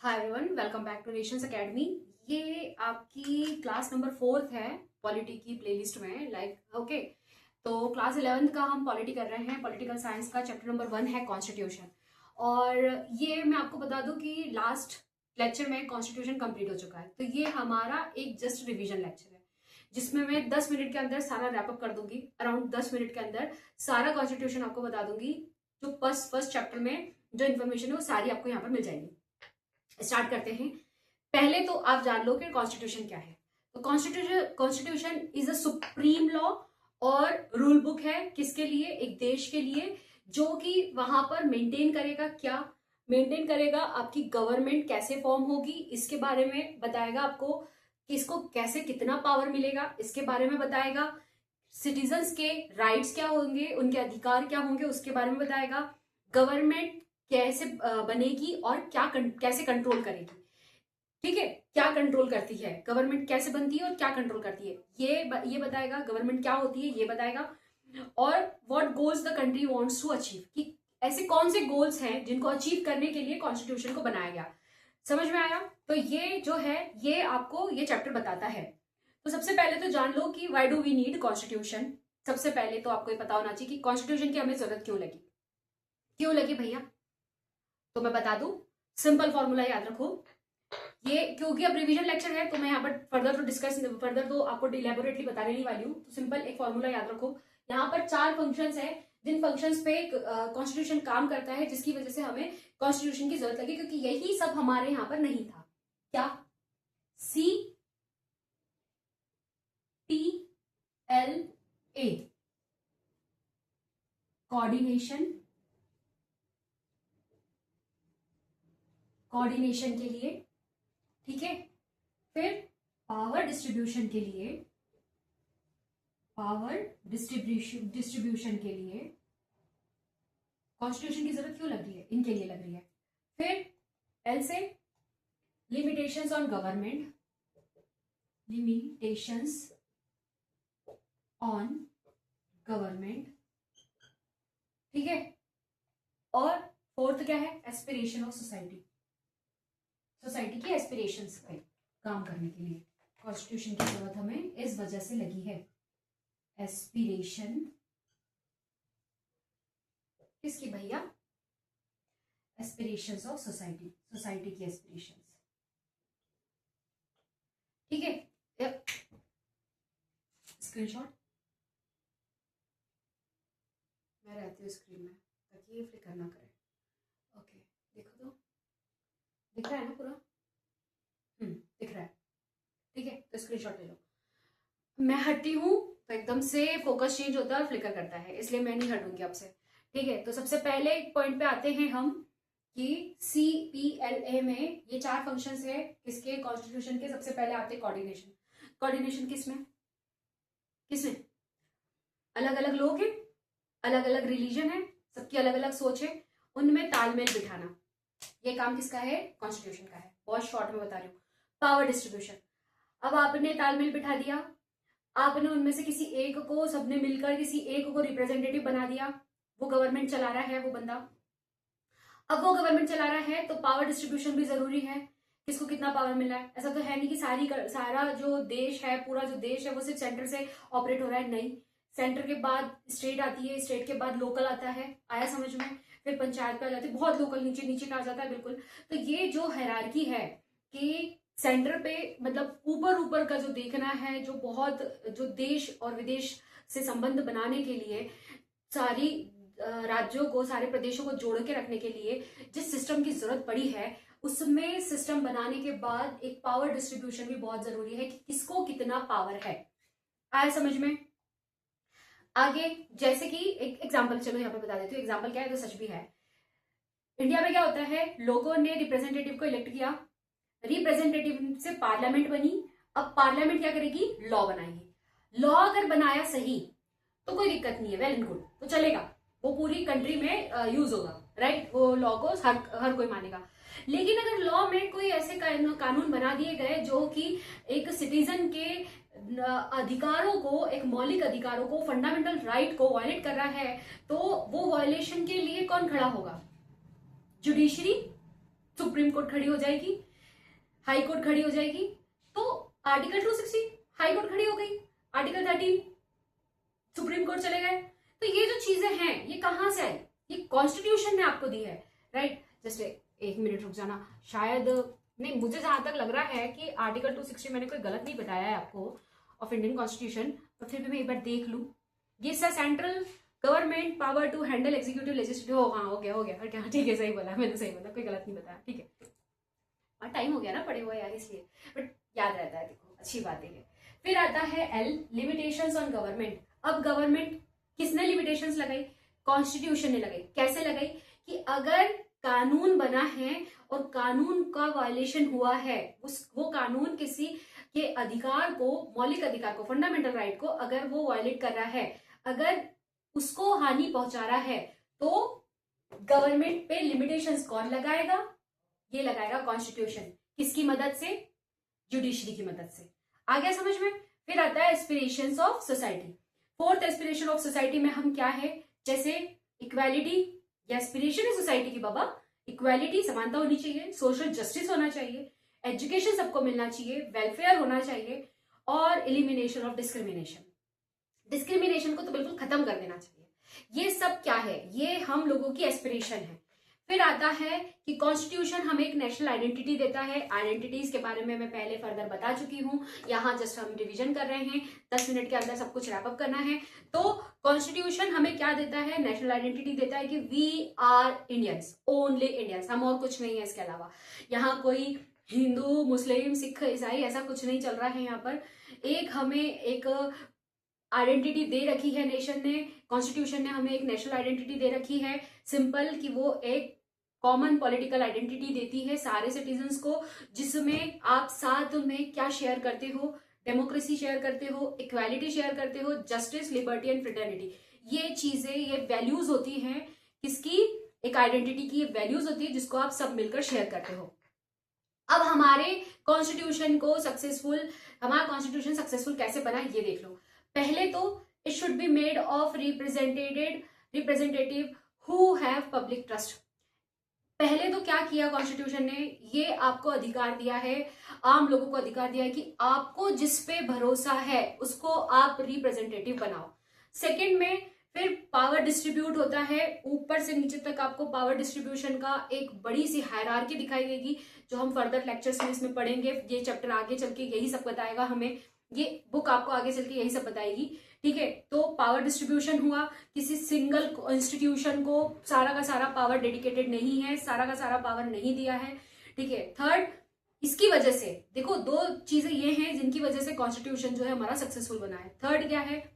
Hi everyone, welcome back two nations academy. ये आपकी class number 4 है पॉलिटी की प्लेलिस्ट में। ओके, तो क्लास 11 का हम पॉलिटी कर रहे हैं। पॉलिटिकल साइंस का चैप्टर नंबर 1 है कॉन्स्टिट्यूशन। और ये मैं आपको बता दूं कि लास्ट लेक्चर में कॉन्स्टिट्यूशन कंप्लीट हो चुका है, तो ये हमारा एक जस्ट रिवीजन लेक्चर है जिसमें मैं 10 मिनट के अंदर सारा रैपअप कर दूंगी। अराउंड 10 मिनट के अंदर सारा कॉन्स्टिट्यूशन आपको बता दूंगी। जो फर्स्ट चैप्टर में जो इन्फॉर्मेशन है वो सारी आपको यहाँ पर मिल जाएगी। स्टार्ट करते हैं। पहले तो आप जान लो कि कॉन्स्टिट्यूशन क्या है। तो constitution is a supreme law और रूल बुक है। किसके लिए? एक देश के लिए, जो कि वहां पर मेंटेन करेगा। क्या मेंटेन करेगा? आपकी गवर्नमेंट कैसे फॉर्म होगी इसके बारे में बताएगा आपको। कि इसको कैसे कितना पावर मिलेगा इसके बारे में बताएगा। सिटीजन्स के राइट्स क्या होंगे, उनके अधिकार क्या होंगे उसके बारे में बताएगा। गवर्नमेंट कैसे बनेगी और कैसे कंट्रोल करेगी। ठीक है, क्या कंट्रोल करती है गवर्नमेंट, कैसे बनती है और क्या कंट्रोल करती है, ये बताएगा। गवर्नमेंट क्या होती है ये बताएगा। और what goals the country wants to achieve, कि ऐसे कौन से गोल्स हैं जिनको अचीव करने के लिए कॉन्स्टिट्यूशन को बनाया गया। समझ में आया? तो ये जो है ये आपको ये चैप्टर बताता है। तो सबसे पहले तो जान लो कि why do we need constitution. सबसे पहले तो आपको ये पता होना चाहिए कि कॉन्स्टिट्यूशन की हमें जरूरत क्यों लगी भैया। तो मैं बता दूं, सिंपल फॉर्मूला याद रखो। ये क्योंकि अब रिवीजन लेक्चर है तो मैं यहाँ पर फर्दर तो आपको इलेबोरेटली बताने नहीं वाली हूँ। तो सिंपल एक फॉर्मूला याद रखो। यहाँ पर 4 फंक्शंस है जिन फंक्शंस पे कॉन्स्टिट्यूशन काम करता है, जिसकी वजह से हमें कॉन्स्टिट्यूशन की जरूरत लगी, क्योंकि यही सब हमारे यहाँ पर नहीं था। क्या? C T L A, coordination के लिए। ठीक है, फिर पावर डिस्ट्रीब्यूशन के लिए कॉन्स्टिट्यूशन की जरूरत क्यों लग रही है? इनके लिए लग रही है। फिर एल से लिमिटेशंस ऑन गवर्नमेंट, ठीक है। और फोर्थ क्या है? एस्पिरेशन ऑफ सोसाइटी की एस्पिरेशंस पे काम करने के लिए कॉन्स्टिट्यूशन की जरूरत हमें इस वजह से लगी है। एस्पिरेशन किसकी भैया? एस्पिरेशंस ऑफ सोसाइटी की एस्पिरेशंस। ठीक है, स्क्रीनशॉट मैं रहती हूँ स्क्रीन में ताकि ये फ्लिकर ना करे। ओके, देखो तो दिख रहा है ना पूरा? दिख रहा है। ठीक है, तो स्क्रीनशॉट ले लो। मैं हटती हूँ तो एकदम से फोकस चेंज होता है और फ्लिकर करता है, इसलिए मैं नहीं हटूंगी आपसे। ठीक है, तो सबसे पहले एक पॉइंट पे आते हैं हम कि CPLA में ये 4 फंक्शंस है किसके? कॉन्स्टिट्यूशन के। सबसे पहले आते हैं कोऑर्डिनेशन किसमें? अलग अलग लोग हैं, अलग अलग रिलीजन है, सबकी अलग अलग सोच है, उनमें तालमेल बिठाना, ये काम किसका है? कॉन्स्टिट्यूशन का है। बहुत शॉर्ट में बता रही हूँ। पावर डिस्ट्रीब्यूशन, अब आपने तालमेल बिठा दिया, आपने उनमें से किसी एक को, सबने मिलकर किसी एक को रिप्रेजेंटेटिव बना दिया, वो गवर्नमेंट चला रहा है वो बंदा। अब वो गवर्नमेंट चला रहा है तो पावर डिस्ट्रीब्यूशन भी जरूरी है, किसको कितना पावर मिला है। ऐसा तो है नहीं कि सारा जो देश है, पूरा जो देश है वो सिर्फ सेंटर से ऑपरेट हो रहा है, नहीं। सेंटर के बाद स्टेट आती है, स्टेट के बाद लोकल आता है, आया समझ में? फिर पंचायत पे आ जाती है, बहुत लोकल नीचे नीचे का आ जाता है, बिल्कुल। तो ये जो हायरार्की है कि सेंटर पे मतलब ऊपर का जो देखना है, जो देश और विदेश से संबंध बनाने के लिए, सारी राज्यों को, सारे प्रदेशों को जोड़ के रखने के लिए जिस सिस्टम की जरूरत पड़ी है, उसमें सिस्टम बनाने के बाद एक पावर डिस्ट्रीब्यूशन भी बहुत जरूरी है कि किसको कितना पावर है। आया समझ में? आगे जैसे कि एक एग्जांपल, चलो यहाँ पे बता देती हूँ। एग्जांपल क्या है तो सच भी है। इंडिया में क्या होता है, लोगों ने रिप्रेजेंटेटिव को इलेक्ट किया, रिप्रेजेंटेटिव से पार्लियामेंट बनी। अब पार्लियामेंट क्या करेगी? लॉ बनाएगी। लॉ अगर बनाया सही तो कोई दिक्कत नहीं है, वेल एंड गुड, तो चलेगा, वो पूरी कंट्री में यूज होगा, राइट। वो लॉ को हर कोई मानेगा। लेकिन अगर लॉ में कोई ऐसे कानून बना दिए गए जो कि एक सिटीजन के अधिकारों को, एक मौलिक अधिकारों को, फंडामेंटल राइट को वायलेट कर रहा है, तो वो वायलेशन के लिए कौन खड़ा होगा? जुडिशरी सुप्रीम कोर्ट खड़ी हो जाएगी, हाई कोर्ट खड़ी हो जाएगी। तो आर्टिकल 260 हाई कोर्ट खड़ी हो गई, आर्टिकल 13 सुप्रीम कोर्ट चले गए। तो ये जो चीजें हैं ये कहां से आई, ये कॉन्स्टिट्यूशन ने आपको दी है, राइट। जस्ट एक मिनट रुक जाना, शायद नहीं, मुझे जहां तक लग रहा है कि आर्टिकल 260 मैंने कोई गलत नहीं बताया है आपको ऑफ इंडियन कॉन्स्टिट्यूशन, तो फिर भी मैं एक बार देख लूं। ये sir central government power to handle executive legislative, हाँ हो गया क्या, ठीक है, सही बोला मैंने, सही बोला, कोई गलत नहीं बताया, ठीक है। और टाइम हो गया ना पढ़े हुए यार, इसलिए, बट याद रहता है, देखो अच्छी बात है। फिर आता है एल, लिमिटेशंस ऑन गवर्नमेंट। अब गवर्नमेंट किसने लिमिटेशंस लगाई, कॉन्स्टिट्यूशन ने लगाई। कैसे लगाई कि अगर कानून बना है और कानून का वायलेशन हुआ है, वो कानून किसी के अधिकार को, मौलिक अधिकार को, फंडामेंटल राइट को अगर वो वायलेट कर रहा है, अगर उसको हानि पहुंचा रहा है, तो गवर्नमेंट पे लिमिटेशंस कौन लगाएगा, ये लगाएगा कॉन्स्टिट्यूशन। किसकी मदद से, जुडिशरी की मदद से। आ गया समझ में। फिर आता है aspirations of society. Fourth aspiration of society में हम क्या है, जैसे इक्वालिटी, या एस्पिरेशन है सोसाइटी की बाबा, इक्वालिटी, समानता होनी चाहिए, सोशल जस्टिस होना चाहिए, एजुकेशन सबको मिलना चाहिए, वेलफेयर होना चाहिए, और एलिमिनेशन ऑफ डिस्क्रिमिनेशन। डिस्क्रिमिनेशन को तो बिल्कुल खत्म कर देना चाहिए। ये सब क्या है, ये हम लोगों की एस्पिरेशन है। फिर आता है कि कॉन्स्टिट्यूशन हमें एक नेशनल आइडेंटिटी देता है। आइडेंटिटीज के बारे में मैं पहले फर्दर बता चुकी हूं, यहाँ जस्ट हम रिवीजन कर रहे हैं, 10 मिनट के अंदर सब कुछ रैप अप करना है। तो कॉन्स्टिट्यूशन हमें क्या देता है, नेशनल आइडेंटिटी देता है कि we are Indians, only Indians, हम और कुछ नहीं है इसके अलावा। यहाँ कोई हिंदू, मुस्लिम, सिख, ईसाई ऐसा कुछ नहीं चल रहा है। यहाँ पर एक हमें एक आइडेंटिटी दे रखी है नेशन ने, कॉन्स्टिट्यूशन ने हमें एक नेशनल आइडेंटिटी दे रखी है, सिंपल, कि वो एक कॉमन पॉलिटिकल आइडेंटिटी देती है सारे सिटीजन्स को, जिसमें आप साथ में क्या शेयर करते हो, डेमोक्रेसी शेयर करते हो, इक्वालिटी शेयर करते हो, जस्टिस, लिबर्टी एंड फ्रेटर्निटी। ये चीजें, ये वैल्यूज होती हैं किसकी, एक आइडेंटिटी की वैल्यूज होती है जिसको आप सब मिलकर शेयर करते हो। अब हमारे कॉन्स्टिट्यूशन को सक्सेसफुल, हमारा कॉन्स्टिट्यूशन सक्सेसफुल कैसे बना ये देख लो। पहले तो it should be made of representative who have public trust. पहले तो क्या किया कॉन्स्टिट्यूशन ने, ये आपको अधिकार दिया है, आम लोगों को अधिकार दिया है कि आपको जिस पे भरोसा है उसको आप रिप्रेजेंटेटिव बनाओ। सेकंड में फिर पावर डिस्ट्रीब्यूट होता है, ऊपर से नीचे तक आपको पावर डिस्ट्रीब्यूशन का एक बड़ी सी हायरार्की दिखाई देगी, जो हम फर्दर लेक्चर्स में इसमें पढ़ेंगे। ये चैप्टर आगे चल के यही सब बताएगा हमें, ये बुक आपको आगे चल के यही सब बताएगी, ठीक है। तो पावर डिस्ट्रीब्यूशन हुआ, किसी सिंगल इंस्टीट्यूशन को सारा का सारा पावर डेडिकेटेड नहीं है, सारा का सारा पावर नहीं दिया है, ठीक है। थर्ड, इसकी वजह से देखो, दो चीजें ये हैं जिनकी वजह से कॉन्स्टिट्यूशन जो है हमारा सक्सेसफुल बना है। थर्ड क्या है,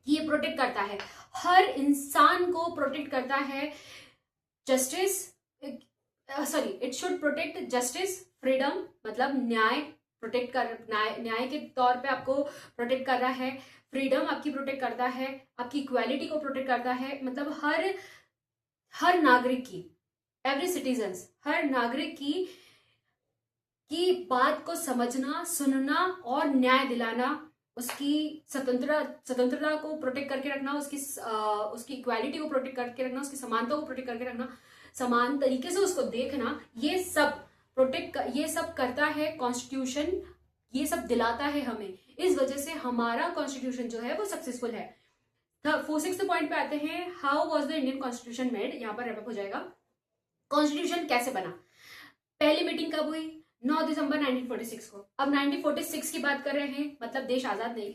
ये प्रोटेक्ट करता है, हर इंसान को प्रोटेक्ट करता है, justice, sorry, it should protect justice, freedom, मतलब न्याय प्रोटेक्ट कर, न्याय के तौर पे आपको प्रोटेक्ट कर रहा है, फ्रीडम आपकी प्रोटेक्ट करता है, आपकी इक्वालिटी को प्रोटेक्ट करता है, मतलब हर नागरिक की, एवरी सिटीजन्स, हर नागरिक की बात को समझना, सुनना और न्याय दिलाना, उसकी स्वतंत्रता को प्रोटेक्ट करके रखना, उसकी इक्वालिटी को प्रोटेक्ट करके रखना, उसकी समानता को प्रोटेक्ट करके रखना, समान तरीके से उसको देखना, ये सब ये सब करता है कॉन्स्टिट्यूशन, ये सब दिलाता है हमें। इस वजह से हमारा कॉन्स्टिट्यूशन जो है वो सक्सेसफुल है। 6th पॉइंट पे आते हैं, how was the Indian constitution made. यहाँ पर रैप अप हो जाएगा, कॉन्स्टिट्यूशन कैसे बना। पहली मीटिंग कब हुई, 9 दिसंबर 1946 को। अब 1946 की बात कर रहे हैं, मतलब देश आजाद नहीं,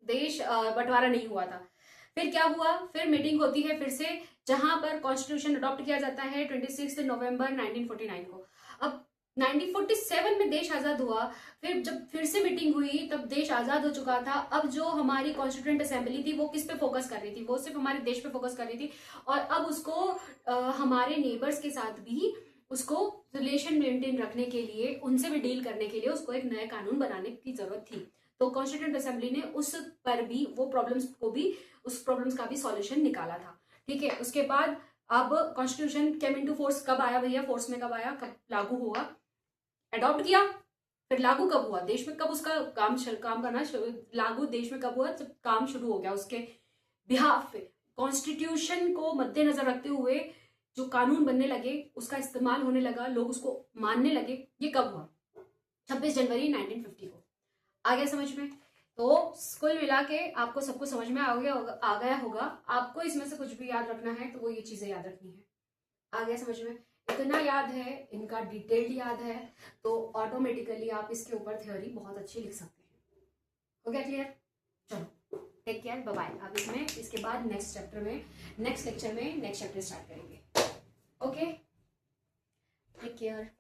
देश बंटवारा नहीं हुआ था। फिर क्या हुआ, फिर मीटिंग होती है फिर से, जहां पर कॉन्स्टिट्यूशन अडॉप्ट किया जाता है 26 नवंबर 1949 को। अब 1947 में देश आजाद हुआ, फिर जब फिर से मीटिंग हुई तब देश आजाद हो चुका था। अब जो हमारी कॉन्स्टिट्यूएंट असेंबली थी वो किस पे फोकस कर रही थी, वो सिर्फ हमारे देश पे फोकस कर रही थी, और अब उसको हमारे नेबर्स के साथ भी उसको रिलेशन मेंटेन रखने के लिए, उनसे भी डील करने के लिए उसको एक नया कानून बनाने की जरूरत थी। तो कॉन्स्टिट्यूएंट असेंबली ने उस पर भी, वो उस प्रॉब्लम्स का भी सॉल्यूशन निकाला था, ठीक है। उसके बाद अब कॉन्स्टिट्यूशन केम इनटू फोर्स कब आया भैया, फोर्स में कब आया, कब लागू हुआ, अडॉप्ट किया, फिर लागू कब हुआ, देश में कब उसका काम करना लागू देश में कब हुआ, जब काम शुरू हो गया उसके बिहाफ पे। कॉन्स्टिट्यूशन को मद्देनजर रखते हुए जो कानून बनने लगे, उसका इस्तेमाल होने लगा, लोग उसको मानने लगे, ये कब हुआ? 26 जनवरी 1950 को। आ गया समझ में? तो कुल मिला के आपको सब कुछ समझ में आ गया होगा। आपको इसमें से कुछ भी याद रखना है तो वो ये चीजें याद रखनी है। आ गया समझ में? इतना याद है, इनका डिटेल्ड याद है, तो ऑटोमेटिकली आप इसके ऊपर थ्योरी बहुत अच्छी लिख सकते हैं। हो गया क्लियर? चलो टेक केयर, बाय बाय। अब इसके बाद नेक्स्ट लेक्चर में नेक्स्ट चैप्टर स्टार्ट करेंगे। Okay, take care.